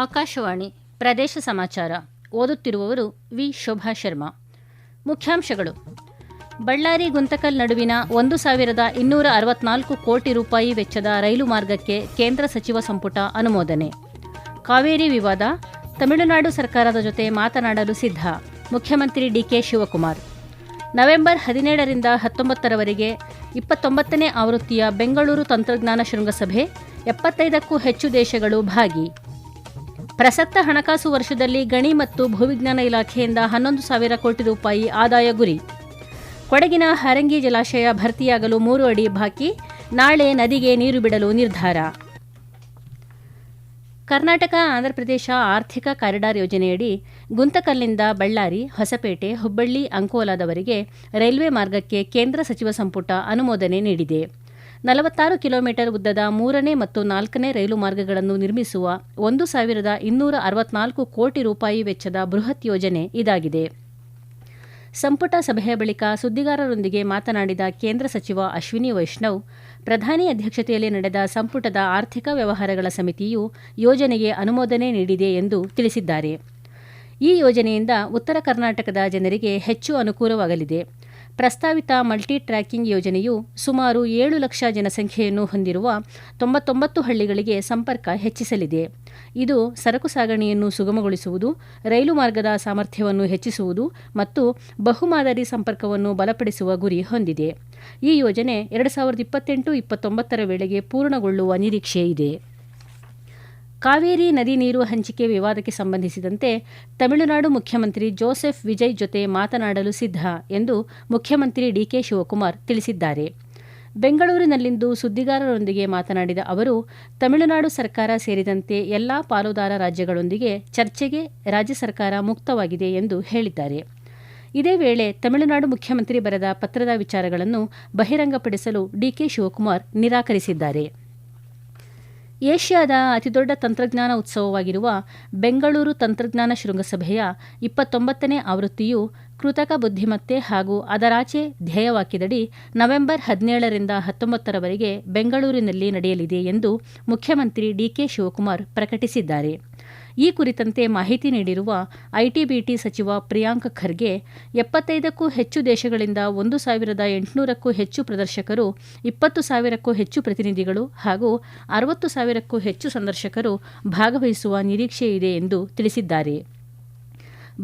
ಆಕಾಶವಾಣಿ ಪ್ರದೇಶ ಸಮಾಚಾರ. ಓದುತ್ತಿರುವವರು ವಿ. ಶೋಭಾ ಶರ್ಮಾ. ಮುಖ್ಯಾಂಶಗಳು: ಬಳ್ಳಾರಿ ಗುಂತಕಲ್ ನಡುವಿನ 1,264 ಕೋಟಿ ರೂಪಾಯಿ ವೆಚ್ಚದ ರೈಲು ಮಾರ್ಗಕ್ಕೆ ಕೇಂದ್ರ ಸಚಿವ ಸಂಪುಟ ಅನುಮೋದನೆ. ಕಾವೇರಿ ವಿವಾದ, ತಮಿಳುನಾಡು ಸರ್ಕಾರದ ಜೊತೆ ಮಾತನಾಡಲು ಸಿದ್ಧ. ಮುಖ್ಯಮಂತ್ರಿ ಡಿಕೆ ಶಿವಕುಮಾರ್. ನವೆಂಬರ್ 17ರಿಂದ 19ರವರೆಗೆ 29ನೇ ಆವೃತ್ತಿಯ ಬೆಂಗಳೂರು ತಂತ್ರಜ್ಞಾನ ಶೃಂಗಸಭೆ, 75ಕ್ಕೂ ಹೆಚ್ಚು ದೇಶಗಳು ಭಾಗಿ. ಪ್ರಸಕ್ತ ಹಣಕಾಸು ವರ್ಷದಲ್ಲಿ ಗಣಿ ಮತ್ತು ಭೂವಿಜ್ಞಾನ ಇಲಾಖೆಯಿಂದ 11,000 ಕೋಟಿ ರೂಪಾಯಿ ಆದಾಯ ಗುರಿ. ಕೊಡಗಿನ ಹಾರಂಗಿ ಜಲಾಶಯ ಭರ್ತಿಯಾಗಲು 3 ಅಡಿ ಬಾಕಿ, ನಾಳೆ ನದಿಗೆ ನೀರು ಬಿಡಲು ನಿರ್ಧಾರ. ಕರ್ನಾಟಕ ಆಂಧ್ರಪ್ರದೇಶ ಆರ್ಥಿಕ ಕಾರಿಡಾರ್ ಯೋಜನೆಯಡಿ ಗುಂತಕಲ್ನಿಂದ ಬಳ್ಳಾರಿ, ಹೊಸಪೇಟೆ, ಹುಬ್ಬಳ್ಳಿ, ಅಂಕೋಲಾದವರೆಗೆ ರೈಲ್ವೆ ಮಾರ್ಗಕ್ಕೆ ಕೇಂದ್ರ ಸಚಿವ ಸಂಪುಟ ಅನುಮೋದನೆ ನೀಡಿದೆ. 46 ಕಿಲೋಮೀಟರ್ ಉದ್ದದ 3ನೇ ಮತ್ತು 4ನೇ ರೈಲು ಮಾರ್ಗಗಳನ್ನು ನಿರ್ಮಿಸುವ 1,264 ಕೋಟಿ ರೂಪಾಯಿ ವೆಚ್ಚದ ಬೃಹತ್ ಯೋಜನೆ ಇದಾಗಿದೆ. ಸಂಪುಟ ಸಭೆಯ ಬಳಿಕ ಸುದ್ದಿಗಾರರೊಂದಿಗೆ ಮಾತನಾಡಿದ ಕೇಂದ್ರ ಸಚಿವ ಅಶ್ವಿನಿ ವೈಷ್ಣವ್, ಪ್ರಧಾನಿ ಅಧ್ಯಕ್ಷತೆಯಲ್ಲಿ ನಡೆದ ಸಂಪುಟದ ಆರ್ಥಿಕ ವ್ಯವಹಾರಗಳ ಸಮಿತಿಯು ಯೋಜನೆಗೆ ಅನುಮೋದನೆ ನೀಡಿದೆ ಎಂದು ತಿಳಿಸಿದ್ದಾರೆ. ಈ ಯೋಜನೆಯಿಂದ ಉತ್ತರ ಕರ್ನಾಟಕದ ಜನರಿಗೆ ಹೆಚ್ಚು ಅನುಕೂಲವಾಗಲಿದೆ. ಪ್ರಸ್ತಾವಿತ ಮಲ್ಟಿ ಟ್ರ್ಯಾಕಿಂಗ್ ಯೋಜನೆಯು ಸುಮಾರು 7 ಲಕ್ಷ ಜನಸಂಖ್ಯೆಯನ್ನು ಹೊಂದಿರುವ 99 ಹಳ್ಳಿಗಳಿಗೆ ಸಂಪರ್ಕ ಹೆಚ್ಚಿಸಲಿದೆ. ಇದು ಸರಕು ಸಾಗಣೆಯನ್ನು ಸುಗಮಗೊಳಿಸುವುದು, ರೈಲು ಮಾರ್ಗದ ಸಾಮರ್ಥ್ಯವನ್ನು ಹೆಚ್ಚಿಸುವುದು ಮತ್ತು ಬಹುಮಾದರಿ ಸಂಪರ್ಕವನ್ನು ಬಲಪಡಿಸುವ ಗುರಿ ಹೊಂದಿದೆ. ಈ ಯೋಜನೆ 2028-29ರ ವೇಳೆಗೆ ಪೂರ್ಣಗೊಳ್ಳುವ ನಿರೀಕ್ಷೆ ಇದೆ. ಕಾವೇರಿ ನದಿ ನೀರು ಹಂಚಿಕೆ ವಿವಾದಕ್ಕೆ ಸಂಬಂಧಿಸಿದಂತೆ ತಮಿಳುನಾಡು ಮುಖ್ಯಮಂತ್ರಿ ಜೋಸೆಫ್ ವಿಜಯ್ ಜೊತೆ ಮಾತನಾಡಲು ಸಿದ್ಧ ಎಂದು ಮುಖ್ಯಮಂತ್ರಿ ಡಿಕೆ ಶಿವಕುಮಾರ್ ತಿಳಿಸಿದ್ದಾರೆ. ಬೆಂಗಳೂರಿನಲ್ಲಿಂದು ಸುದ್ದಿಗಾರರೊಂದಿಗೆ ಮಾತನಾಡಿದ ಅವರು, ತಮಿಳುನಾಡು ಸರ್ಕಾರ ಸೇರಿದಂತೆ ಎಲ್ಲಾ ಪಾಲುದಾರ ರಾಜ್ಯಗಳೊಂದಿಗೆ ಚರ್ಚೆಗೆ ರಾಜ್ಯ ಸರ್ಕಾರ ಮುಕ್ತವಾಗಿದೆ ಎಂದು ಹೇಳಿದ್ದಾರೆ. ಇದೇ ವೇಳೆ ತಮಿಳುನಾಡು ಮುಖ್ಯಮಂತ್ರಿ ಬರೆದ ಪತ್ರದ ವಿಚಾರಗಳನ್ನು ಬಹಿರಂಗಪಡಿಸಲು ಡಿಕೆ ಶಿವಕುಮಾರ್ ನಿರಾಕರಿಸಿದ್ದಾರೆ. ಏಷ್ಯಾದ ಅತಿದೊಡ್ಡ ತಂತ್ರಜ್ಞಾನ ಉತ್ಸವವಾಗಿರುವ ಬೆಂಗಳೂರು ತಂತ್ರಜ್ಞಾನ ಶೃಂಗಸಭೆಯ 29ನೇ ಆವೃತ್ತಿಯು ಕೃತಕ ಬುದ್ಧಿಮತ್ತೆ ಹಾಗೂ ಅದರಾಚೆ ಧ್ಯೇಯವಾಕ್ಯದಡಿ ನವೆಂಬರ್ 17ರಿಂದ 19ರವರೆಗೆ ಬೆಂಗಳೂರಿನಲ್ಲಿ ನಡೆಯಲಿದೆ ಎಂದು ಮುಖ್ಯಮಂತ್ರಿ ಡಿಕೆ ಶಿವಕುಮಾರ್ ಪ್ರಕಟಿಸಿದ್ದಾರೆ. ಈ ಕುರಿತಂತೆ ಮಾಹಿತಿ ನೀಡಿರುವ ಐಟಿ-ಬಿಟಿ ಸಚಿವ ಪ್ರಿಯಾಂಕ್ ಖರ್ಗೆ, 75ಕ್ಕೂ ಹೆಚ್ಚು ದೇಶಗಳಿಂದ 1,800ಕ್ಕೂ ಹೆಚ್ಚು ಪ್ರದರ್ಶಕರು, 20,000ಕ್ಕೂ ಹೆಚ್ಚು ಪ್ರತಿನಿಧಿಗಳು ಹಾಗೂ 60,000ಕ್ಕೂ ಹೆಚ್ಚು ಸಂದರ್ಶಕರು ಭಾಗವಹಿಸುವ ನಿರೀಕ್ಷೆಯಿದೆ ಎಂದು ತಿಳಿಸಿದ್ದಾರೆ.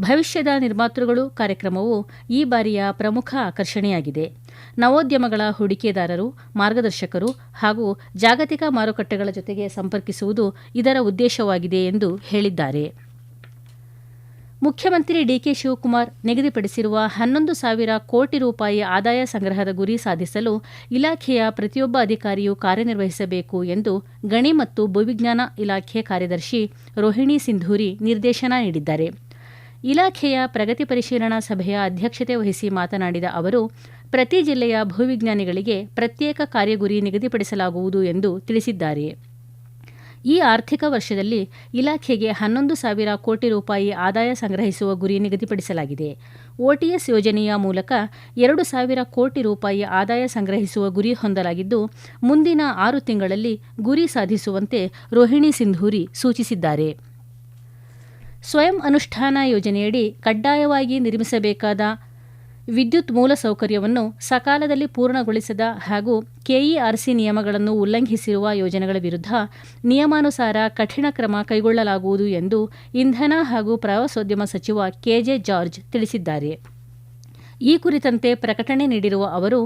ಭವಿಷ್ಯದ ನಿರ್ಮಾತೃಗಳು ಕಾರ್ಯಕ್ರಮವು ಈ ಬಾರಿಯ ಪ್ರಮುಖ ಆಕರ್ಷಣೆಯಾಗಿದೆ. ನವೋದ್ಯಮಗಳ ಹೂಡಿಕೆದಾರರು, ಮಾರ್ಗದರ್ಶಕರು ಹಾಗೂ ಜಾಗತಿಕ ಮಾರುಕಟ್ಟೆಗಳ ಜೊತೆಗೆ ಸಂಪರ್ಕಿಸುವುದು ಇದರ ಉದ್ದೇಶವಾಗಿದೆ ಎಂದು ಹೇಳಿದ್ದಾರೆ. ಮುಖ್ಯಮಂತ್ರಿ ಡಿಕೆ ಶಿವಕುಮಾರ್ ನಿಗದಿಪಡಿಸಿರುವ 11,000 ಕೋಟಿ ರೂಪಾಯಿ ಆದಾಯ ಸಂಗ್ರಹದ ಗುರಿ ಸಾಧಿಸಲು ಇಲಾಖೆಯ ಪ್ರತಿಯೊಬ್ಬ ಅಧಿಕಾರಿಯೂ ಕಾರ್ಯನಿರ್ವಹಿಸಬೇಕು ಎಂದು ಗಣಿ ಮತ್ತು ಭೂವಿಜ್ಞಾನ ಇಲಾಖೆ ಕಾರ್ಯದರ್ಶಿ ರೋಹಿಣಿ ಸಿಂಧೂರಿ ನಿರ್ದೇಶನ ನೀಡಿದ್ದಾರೆ. ಇಲಾಖೆಯ ಪ್ರಗತಿ ಪರಿಶೀಲನಾ ಸಭೆಯ ಅಧ್ಯಕ್ಷತೆ ವಹಿಸಿ ಮಾತನಾಡಿದ ಅವರು, ಪ್ರತಿ ಜಿಲ್ಲೆಯ ಭೂವಿಜ್ಞಾನಿಗಳಿಗೆ ಪ್ರತ್ಯೇಕ ಕಾರ್ಯಗುರಿ ನಿಗದಿಪಡಿಸಲಾಗುವುದು ಎಂದು ತಿಳಿಸಿದ್ದಾರೆ. ಈ ಆರ್ಥಿಕ ವರ್ಷದಲ್ಲಿ ಇಲಾಖೆಗೆ 11,000 ಕೋಟಿ ರೂಪಾಯಿ ಆದಾಯ ಸಂಗ್ರಹಿಸುವ ಗುರಿ ನಿಗದಿಪಡಿಸಲಾಗಿದೆ. OTS ಯೋಜನೆಯ ಮೂಲಕ 2,000 ಕೋಟಿ ರೂಪಾಯಿ ಆದಾಯ ಸಂಗ್ರಹಿಸುವ ಗುರಿ ಹೊಂದಲಾಗಿದ್ದು, ಮುಂದಿನ 6 ತಿಂಗಳಲ್ಲಿ ಗುರಿ ಸಾಧಿಸುವಂತೆ ರೋಹಿಣಿ ಸಿಂಧೂರಿ ಸೂಚಿಸಿದ್ದಾರೆ. ಸ್ವಯಂ ಅನುಷ್ಠಾನ ಯೋಜನೆಯಡಿ ಕಡ್ಡಾಯವಾಗಿ ನಿರ್ಮಿಸಬೇಕಾದ ವಿದ್ಯುತ್ ಮೂಲಸೌಕರ್ಯವನ್ನು ಸಕಾಲದಲ್ಲಿ ಪೂರ್ಣಗೊಳಿಸದ ಹಾಗೂ ಕೆಇಆರ್ಸಿ ನಿಯಮಗಳನ್ನು ಉಲ್ಲಂಘಿಸಿರುವ ಯೋಜನೆಗಳ ವಿರುದ್ಧ ನಿಯಮಾನುಸಾರ ಕಠಿಣ ಕ್ರಮ ಕೈಗೊಳ್ಳಲಾಗುವುದು ಎಂದು ಇಂಧನ ಹಾಗೂ ಪ್ರವಾಸೋದ್ಯಮ ಸಚಿವ ಕೆಜೆ ಜಾರ್ಜ್ ತಿಳಿಸಿದ್ದಾರೆ. ಈ ಕುರಿತಂತೆ ಪ್ರಕಟಣೆ ನೀಡಿರುವ ಅವರು,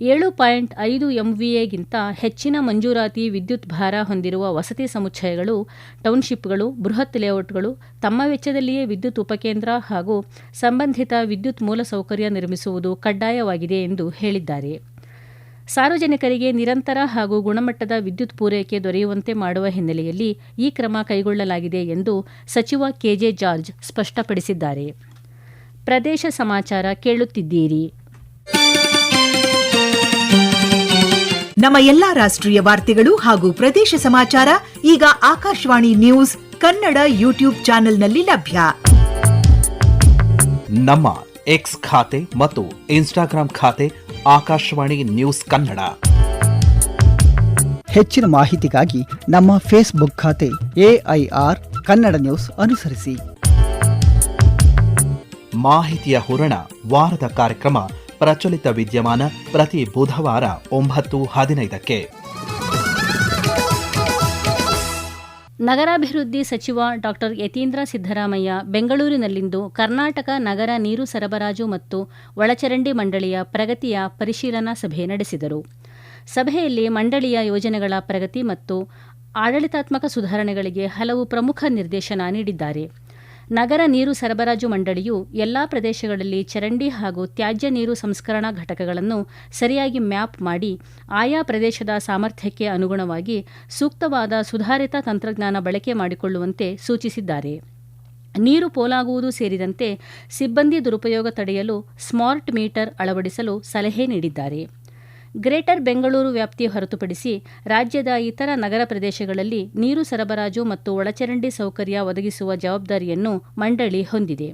7.5 MVAಗಿಂತ ಹೆಚ್ಚಿನ ಮಂಜೂರಾತಿ ವಿದ್ಯುತ್ ಭಾರ ಹೊಂದಿರುವ ವಸತಿ ಸಮುಚ್ಚಯಗಳು, ಟೌನ್ಶಿಪ್ಗಳು, ಬೃಹತ್ ಲೇಔಟ್ಗಳು ತಮ್ಮ ವೆಚ್ಚದಲ್ಲಿಯೇ ವಿದ್ಯುತ್ ಉಪಕೇಂದ್ರ ಹಾಗೂ ಸಂಬಂಧಿತ ವಿದ್ಯುತ್ ಮೂಲಸೌಕರ್ಯ ನಿರ್ಮಿಸುವುದು ಕಡ್ಡಾಯವಾಗಿದೆ ಎಂದು ಹೇಳಿದ್ದಾರೆ. ಸಾರ್ವಜನಿಕರಿಗೆ ನಿರಂತರ ಹಾಗೂ ಗುಣಮಟ್ಟದ ವಿದ್ಯುತ್ ಪೂರೈಕೆ ದೊರೆಯುವಂತೆ ಮಾಡುವ ಹಿನ್ನೆಲೆಯಲ್ಲಿ ಈ ಕ್ರಮ ಕೈಗೊಳ್ಳಲಾಗಿದೆ ಎಂದು ಸಚಿವ ಕೆಜೆ ಜಾರ್ಜ್ ಸ್ಪಷ್ಟಪಡಿಸಿದ್ದಾರೆ. ಪ್ರದೇಶ ಸಮಾಚಾರ ಕೇಳುತ್ತಿದ್ದೀರಿ. ನಮ್ಮ ಎಲ್ಲಾ ರಾಷ್ಟ್ರೀಯ ವಾರ್ತೆಗಳು ಹಾಗೂ ಪ್ರದೇಶ ಸಮಾಚಾರ ಈಗ ಆಕಾಶವಾಣಿ ನ್ಯೂಸ್ ಕನ್ನಡ ಯೂಟ್ಯೂಬ್ ಚಾನೆಲ್ನಲ್ಲಿ ಲಭ್ಯ. ನಮ್ಮ ಎಕ್ಸ್ ಖಾತೆ ಮತ್ತು ಇನ್ಸ್ಟಾಗ್ರಾಂ ಖಾತೆ ಆಕಾಶವಾಣಿ ನ್ಯೂಸ್ ಕನ್ನಡ. ಹೆಚ್ಚಿನ ಮಾಹಿತಿಗಾಗಿ ನಮ್ಮ ಫೇಸ್ಬುಕ್ ಖಾತೆ AIR ಕನ್ನಡ ನ್ಯೂಸ್ ಅನುಸರಿಸಿ. ಮಾಹಿತಿಯ ಹೂರಣ ವಾರದ ಕಾರ್ಯಕ್ರಮ ಪ್ರಚಲಿತ ವಿದ್ಯಮಾನ ಪ್ರತಿ ಬುಧವಾರ 9:15. ನಗರಾಭಿವೃದ್ಧಿ ಸಚಿವ ಡಾ ಯತೀಂದ್ರ ಸಿದ್ದರಾಮಯ್ಯ ಬೆಂಗಳೂರಿನಲ್ಲಿಂದು ಕರ್ನಾಟಕ ನಗರ ನೀರು ಸರಬರಾಜು ಮತ್ತು ಒಳಚರಂಡಿ ಮಂಡಳಿಯ ಪ್ರಗತಿಯ ಪರಿಶೀಲನಾ ಸಭೆ ನಡೆಸಿದರು. ಸಭೆಯಲ್ಲಿ ಮಂಡಳಿಯ ಯೋಜನೆಗಳ ಪ್ರಗತಿ ಮತ್ತು ಆಡಳಿತಾತ್ಮಕ ಸುಧಾರಣೆಗಳಿಗೆ ಹಲವು ಪ್ರಮುಖ ನಿರ್ದೇಶನ ನೀಡಿದ್ದಾರೆ. ನಗರ ನೀರು ಸರಬರಾಜು ಮಂಡಳಿಯು ಎಲ್ಲಾ ಪ್ರದೇಶಗಳಲ್ಲಿ ಚರಂಡಿ ಹಾಗೂ ತ್ಯಾಜ್ಯ ನೀರು ಸಂಸ್ಕರಣಾ ಘಟಕಗಳನ್ನು ಸರಿಯಾಗಿ ಮ್ಯಾಪ್ ಮಾಡಿ ಆಯಾ ಪ್ರದೇಶದ ಸಾಮರ್ಥ್ಯಕ್ಕೆ ಅನುಗುಣವಾಗಿ ಸೂಕ್ತವಾದ ಸುಧಾರಿತ ತಂತ್ರಜ್ಞಾನ ಬಳಕೆ ಮಾಡಿಕೊಳ್ಳುವಂತೆ ಸೂಚಿಸಿದ್ದಾರೆ. ನೀರು ಪೋಲಾಗುವುದು ಸೇರಿದಂತೆ ಸಿಬ್ಬಂದಿ ದುರುಪಯೋಗ ತಡೆಯಲು ಸ್ಮಾರ್ಟ್ ಮೀಟರ್ ಅಳವಡಿಸಲು ಸಲಹೆ ನೀಡಿದ್ದಾರೆ. ಗ್ರೇಟರ್ ಬೆಂಗಳೂರು ವ್ಯಾಪ್ತಿ ಹೊರತುಪಡಿಸಿ ರಾಜ್ಯದ ಇತರ ನಗರ ಪ್ರದೇಶಗಳಲ್ಲಿ ನೀರು ಸರಬರಾಜು ಮತ್ತು ಒಳಚರಂಡಿ ಸೌಕರ್ಯ ಒದಗಿಸುವ ಜವಾಬ್ದಾರಿಯನ್ನು ಮಂಡಳಿ ಹೊಂದಿದೆ.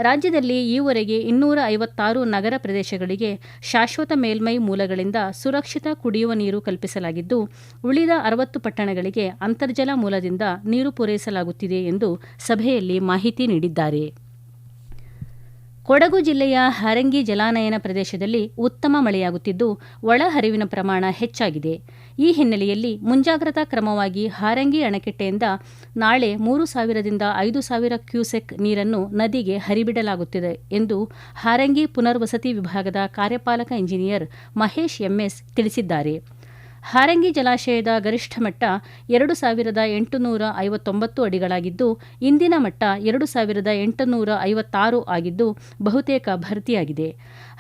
ರಾಜ್ಯದಲ್ಲಿ ಈವರೆಗೆ 256 ನಗರ ಪ್ರದೇಶಗಳಿಗೆ ಶಾಶ್ವತ ಮೇಲ್ಮೈ ಮೂಲಗಳಿಂದ ಸುರಕ್ಷಿತ ಕುಡಿಯುವ ನೀರು ಕಲ್ಪಿಸಲಾಗಿದ್ದು, ಉಳಿದ 60 ಪಟ್ಟಣಗಳಿಗೆ ಅಂತರ್ಜಲ ಮೂಲದಿಂದ ನೀರು ಪೂರೈಸಲಾಗುತ್ತಿದೆ ಎಂದು ಸಭೆಯಲ್ಲಿ ಮಾಹಿತಿ ನೀಡಿದ್ದಾರೆ. ಕೊಡಗು ಜಿಲ್ಲೆಯ ಹಾರಂಗಿ ಜಲಾನಯನ ಪ್ರದೇಶದಲ್ಲಿ ಉತ್ತಮ ಮಳೆಯಾಗುತ್ತಿದ್ದು, ಒಳಹರಿವಿನ ಪ್ರಮಾಣ ಹೆಚ್ಚಾಗಿದೆ. ಈ ಹಿನ್ನೆಲೆಯಲ್ಲಿ ಮುಂಜಾಗ್ರತಾ ಕ್ರಮವಾಗಿ ಹಾರಂಗಿ ಅಣೆಕಟ್ಟೆಯಿಂದ ನಾಳೆ 3,000ದಿಂದ 5,000 ಕ್ಯೂಸೆಕ್ ನೀರನ್ನು ನದಿಗೆ ಹರಿಬಿಡಲಾಗುತ್ತಿದೆ ಎಂದು ಹಾರಂಗಿ ಪುನರ್ವಸತಿ ವಿಭಾಗದ ಕಾರ್ಯಪಾಲಕ ಇಂಜಿನಿಯರ್ ಮಹೇಶ್ ಎಂಎಸ್ ತಿಳಿಸಿದ್ದಾರೆ. ಹಾರಂಗಿ ಜಲಾಶಯದ ಗರಿಷ್ಠ ಮಟ್ಟ 2,859 ಅಡಿಗಳಾಗಿದ್ದು, ಇಂದಿನ ಮಟ್ಟ 2,856 ಆಗಿದ್ದು ಬಹುತೇಕ ಭರ್ತಿಯಾಗಿದೆ.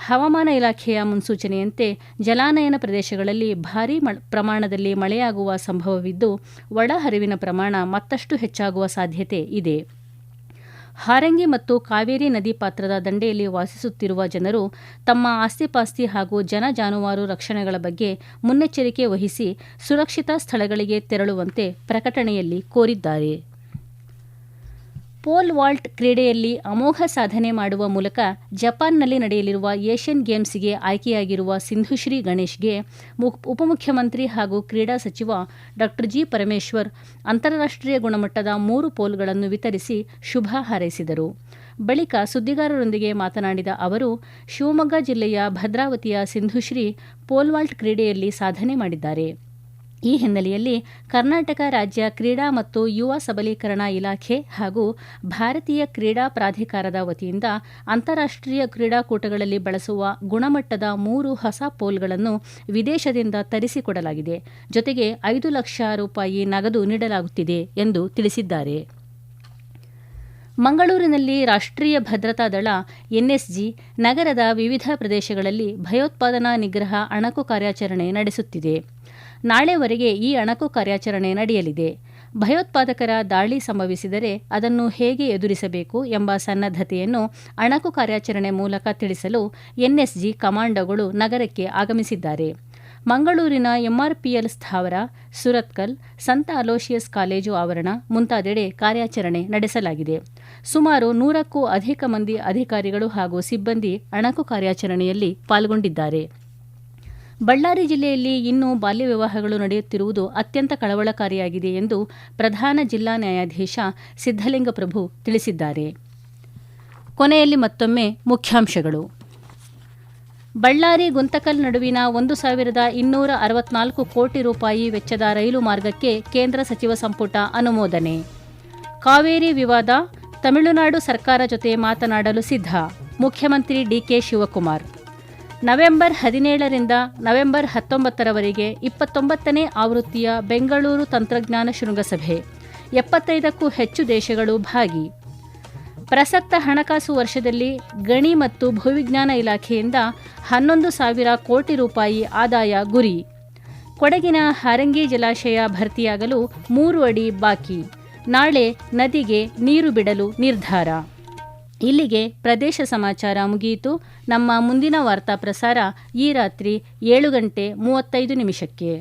ಹವಾಮಾನ ಇಲಾಖೆಯ ಮುನ್ಸೂಚನೆಯಂತೆ ಜಲಾನಯನ ಪ್ರದೇಶಗಳಲ್ಲಿ ಭಾರೀ ಪ್ರಮಾಣದಲ್ಲಿ ಮಳೆಯಾಗುವ ಸಂಭವವಿದ್ದು, ಒಳಹರಿವಿನ ಪ್ರಮಾಣ ಮತ್ತಷ್ಟು ಹೆಚ್ಚಾಗುವ ಸಾಧ್ಯತೆ ಇದೆ. ಹಾರಂಗಿ ಮತ್ತು ಕಾವೇರಿ ನದಿ ಪಾತ್ರದ ದಂಡೆಯಲ್ಲಿ ವಾಸಿಸುತ್ತಿರುವ ಜನರು ತಮ್ಮ ಆಸ್ತಿಪಾಸ್ತಿ ಹಾಗೂ ಜನ ಜಾನುವಾರು ರಕ್ಷಣೆಗಳ ಬಗ್ಗೆ ಮುನ್ನೆಚ್ಚರಿಕೆ ವಹಿಸಿ ಸುರಕ್ಷಿತ ಸ್ಥಳಗಳಿಗೆ ತೆರಳುವಂತೆ ಪ್ರಕಟಣೆಯಲ್ಲಿ ಕೋರಿದ್ದಾರೆ. ಪೋಲ್ ವಾಲ್ಟ್ ಕ್ರೀಡೆಯಲ್ಲಿ ಅಮೋಘ ಸಾಧನೆ ಮಾಡುವ ಮೂಲಕ ಜಪಾನ್ನಲ್ಲಿ ನಡೆಯಲಿರುವ ಏಷ್ಯನ್ ಗೇಮ್ಸ್ಗೆ ಆಯ್ಕೆಯಾಗಿರುವ ಸಿಂಧುಶ್ರೀ ಗಣೇಶ್ಗೆ ಉಪಮುಖ್ಯಮಂತ್ರಿ ಹಾಗೂ ಕ್ರೀಡಾ ಸಚಿವ ಡಾ ಜಿ ಪರಮೇಶ್ವರ್ ಅಂತಾರಾಷ್ಟ್ರೀಯ ಗುಣಮಟ್ಟದ 3 ಪೋಲ್ಗಳನ್ನು ವಿತರಿಸಿ ಶುಭ ಹಾರೈಸಿದರು. ಬಳಿಕ ಸುದ್ದಿಗಾರರೊಂದಿಗೆ ಮಾತನಾಡಿದ ಅವರು, ಶಿವಮೊಗ್ಗ ಜಿಲ್ಲೆಯ ಭದ್ರಾವತಿಯ ಸಿಂಧುಶ್ರೀ ಪೋಲ್ ವಾಲ್ಟ್ ಕ್ರೀಡೆಯಲ್ಲಿ ಸಾಧನೆ ಮಾಡಿದ್ದಾರೆ. ಈ ಹಿನ್ನೆಲೆಯಲ್ಲಿ ಕರ್ನಾಟಕ ರಾಜ್ಯ ಕ್ರೀಡಾ ಮತ್ತು ಯುವ ಸಬಲೀಕರಣ ಇಲಾಖೆ ಹಾಗೂ ಭಾರತೀಯ ಕ್ರೀಡಾ ಪ್ರಾಧಿಕಾರದ ವತಿಯಿಂದ ಅಂತಾರಾಷ್ಟ್ರೀಯ ಕ್ರೀಡಾಕೂಟಗಳಲ್ಲಿ ಬಳಸುವ ಗುಣಮಟ್ಟದ 3 ಹೊಸ ಪೋಲ್ಗಳನ್ನು ವಿದೇಶದಿಂದ ತರಿಸಿಕೊಡಲಾಗಿದೆ. ಜೊತೆಗೆ 5 ಲಕ್ಷ ರೂಪಾಯಿ ನಗದು ನೀಡಲಾಗುತ್ತಿದೆ ಎಂದು ತಿಳಿಸಿದ್ದಾರೆ. ಮಂಗಳೂರಿನಲ್ಲಿ ರಾಷ್ಟ್ರೀಯ ಭದ್ರತಾ ದಳ ಎನ್ಎಸ್ಜಿ ನಗರದ ವಿವಿಧ ಪ್ರದೇಶಗಳಲ್ಲಿ ಭಯೋತ್ಪಾದನಾ ನಿಗ್ರಹ ಅಣಕು ಕಾರ್ಯಾಚರಣೆ ನಡೆಸುತ್ತಿದೆ. ನಾಳೆವರೆಗೆ ಈ ಅಣಕು ಕಾರ್ಯಾಚರಣೆ ನಡೆಯಲಿದೆ. ಭಯೋತ್ಪಾದಕರ ದಾಳಿ ಸಂಭವಿಸಿದರೆ ಅದನ್ನು ಹೇಗೆ ಎದುರಿಸಬೇಕು ಎಂಬ ಸನ್ನದ್ಧತೆಯನ್ನು ಅಣಕು ಕಾರ್ಯಾಚರಣೆ ಮೂಲಕ ತಿಳಿಸಲು ಎನ್ಎಸ್ಜಿ ಕಮಾಂಡೋಗಳು ನಗರಕ್ಕೆ ಆಗಮಿಸಿದ್ದಾರೆ. ಮಂಗಳೂರಿನ ಎಂಆರ್ಪಿಎಲ್ ಸ್ಥಾವರ, ಸುರತ್ಕಲ್, ಸಂತ ಅಲೋಶಿಯಸ್ ಕಾಲೇಜು ಆವರಣ ಮುಂತಾದೆಡೆ ಕಾರ್ಯಾಚರಣೆ ನಡೆಸಲಾಗಿದೆ. ಸುಮಾರು 100ಕ್ಕೂ ಅಧಿಕ ಮಂದಿ ಅಧಿಕಾರಿಗಳು ಹಾಗೂ ಸಿಬ್ಬಂದಿ ಅಣಕು ಕಾರ್ಯಾಚರಣೆಯಲ್ಲಿ ಪಾಲ್ಗೊಂಡಿದ್ದಾರೆ. ಬಳ್ಳಾರಿ ಜಿಲ್ಲೆಯಲ್ಲಿ ಇನ್ನೂ ಬಾಲ್ಯ ವಿವಾಹಗಳು ನಡೆಯುತ್ತಿರುವುದು ಅತ್ಯಂತ ಕಳವಳಕಾರಿಯಾಗಿದೆ ಎಂದು ಪ್ರಧಾನ ಜಿಲ್ಲಾ ನ್ಯಾಯಾಧೀಶ ಸಿದ್ದಲಿಂಗಪ್ರಭು ತಿಳಿಸಿದ್ದಾರೆ. ಕೊನೆಯಲ್ಲಿ ಮತ್ತೊಮ್ಮೆ ಮುಖ್ಯಾಂಶಗಳು. ಬಳ್ಳಾರಿ ಗುಂತಕಲ್ ನಡುವಿನ 1,264 ಕೋಟಿ ರೂಪಾಯಿ ವೆಚ್ಚದ ರೈಲು ಮಾರ್ಗಕ್ಕೆ ಕೇಂದ್ರ ಸಚಿವ ಸಂಪುಟ ಅನುಮೋದನೆ. ಕಾವೇರಿ ವಿವಾದ, ತಮಿಳುನಾಡು ಸರ್ಕಾರ ಜೊತೆ ಮಾತನಾಡಲು ಸಿದ್ಧ, ಮುಖ್ಯಮಂತ್ರಿ ಡಿಕೆ ಶಿವಕುಮಾರ್. ನವೆಂಬರ್ 17ರಿಂದ ನವೆಂಬರ್ 19ರವರೆಗೆ 29ನೇ ಆವೃತ್ತಿಯ ಬೆಂಗಳೂರು ತಂತ್ರಜ್ಞಾನ ಶೃಂಗಸಭೆ, 75ಕ್ಕೂ ಹೆಚ್ಚು ದೇಶಗಳು ಭಾಗಿ. ಪ್ರಸಕ್ತ ಹಣಕಾಸು ವರ್ಷದಲ್ಲಿ ಗಣಿ ಮತ್ತು ಭೂವಿಜ್ಞಾನ ಇಲಾಖೆಯಿಂದ 11,000 ಕೋಟಿ ರೂಪಾಯಿ ಆದಾಯ ಗುರಿ. ಕೊಡಗಿನ ಹಾರಂಗಿ ಜಲಾಶಯ ಭರ್ತಿಯಾಗಲು 3 ಅಡಿ ಬಾಕಿ. ನಾಳೆ ನದಿಗೆ ನೀರು ಬಿಡಲು ನಿರ್ಧಾರ. ಇಲ್ಲಿಗೆ ಪ್ರದೇಶ ಸಮಾಚಾರ ಮುಗಿಯಿತು. ನಮ್ಮ ಮುಂದಿನ ವಾರ್ತಾ ಪ್ರಸಾರ ಈ ರಾತ್ರಿ 7:35 ನಿಮಿಷಕ್ಕೆ.